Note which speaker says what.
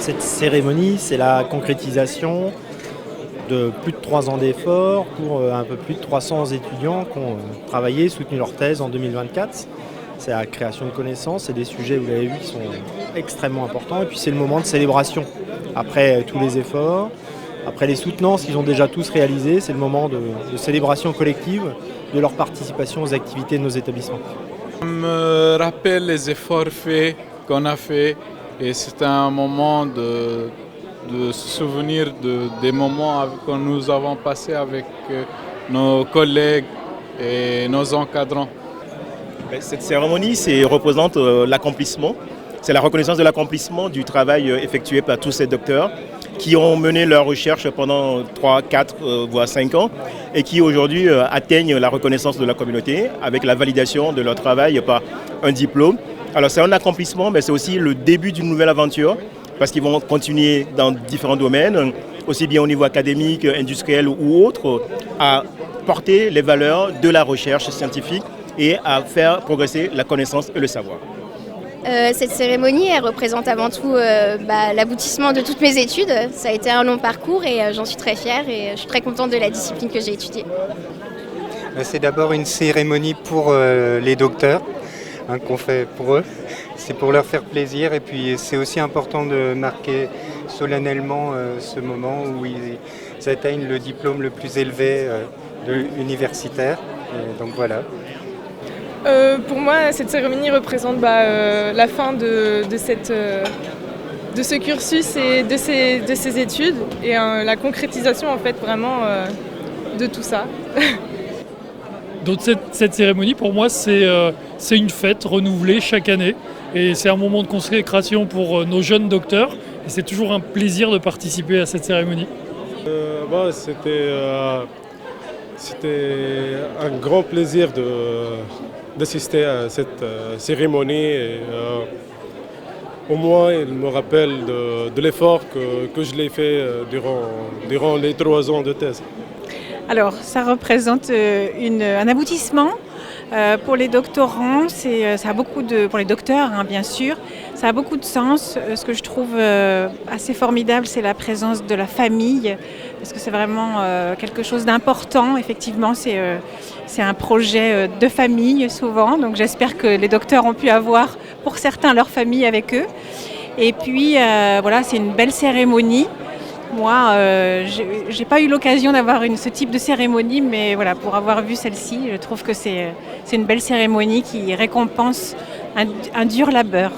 Speaker 1: Cette cérémonie, c'est la concrétisation de plus de 3 ans d'efforts pour un peu plus de 300 étudiants qui ont travaillé, soutenu leur thèse en 2024. C'est la création de connaissances, c'est des sujets, vous l'avez vu, qui sont extrêmement importants. Et puis c'est le moment de célébration. Après tous les efforts, après les soutenances qu'ils ont déjà tous réalisées, c'est le moment de célébration collective de leur participation aux activités de nos établissements.
Speaker 2: On me rappelle les efforts faits qu'on a faits et c'est un moment de se souvenir des moments que nous avons passés avec nos collègues et nos encadrants.
Speaker 3: Cette cérémonie représente l'accomplissement, c'est la reconnaissance de l'accomplissement du travail effectué par tous ces docteurs qui ont mené leur recherche pendant 3, 4, voire 5 ans et qui aujourd'hui atteignent la reconnaissance de la communauté avec la validation de leur travail par un diplôme. Alors c'est un accomplissement, mais c'est aussi le début d'une nouvelle aventure parce qu'ils vont continuer dans différents domaines, aussi bien au niveau académique, industriel ou autre, à porter les valeurs de la recherche scientifique et à faire progresser la connaissance et le savoir.
Speaker 4: Cette cérémonie, elle représente avant tout l'aboutissement de toutes mes études. Ça a été un long parcours et j'en suis très fière et je suis très contente de la discipline que j'ai étudiée.
Speaker 5: C'est d'abord une cérémonie pour les docteurs qu'on fait pour eux. C'est pour leur faire plaisir et puis c'est aussi important de marquer solennellement ce moment où ils atteignent le diplôme le plus élevé universitaire. Et donc voilà.
Speaker 6: Pour moi, cette cérémonie représente la fin de ce cursus et de ces études et la concrétisation en fait vraiment de tout ça.
Speaker 7: Donc cette cérémonie pour moi c'est une fête renouvelée chaque année et c'est un moment de consécration pour nos jeunes docteurs et c'est toujours un plaisir de participer à cette cérémonie.
Speaker 8: C'était un grand plaisir d'assister à cette cérémonie. Et, au moins, il me rappelle de l'effort que je l'ai fait durant les 3 ans de thèse.
Speaker 9: Alors, ça représente un aboutissement pour les doctorants. Pour les docteurs, bien sûr, ça a beaucoup de sens. Ce que je trouve assez formidable, c'est la présence de la famille, parce que c'est vraiment quelque chose d'important. Effectivement, c'est un projet de famille souvent. Donc, j'espère que les docteurs ont pu avoir, pour certains, leur famille avec eux. Et puis, c'est une belle cérémonie. Moi, j'ai pas eu l'occasion d'avoir ce type de cérémonie, mais voilà, pour avoir vu celle-ci, je trouve que c'est une belle cérémonie qui récompense un dur labeur.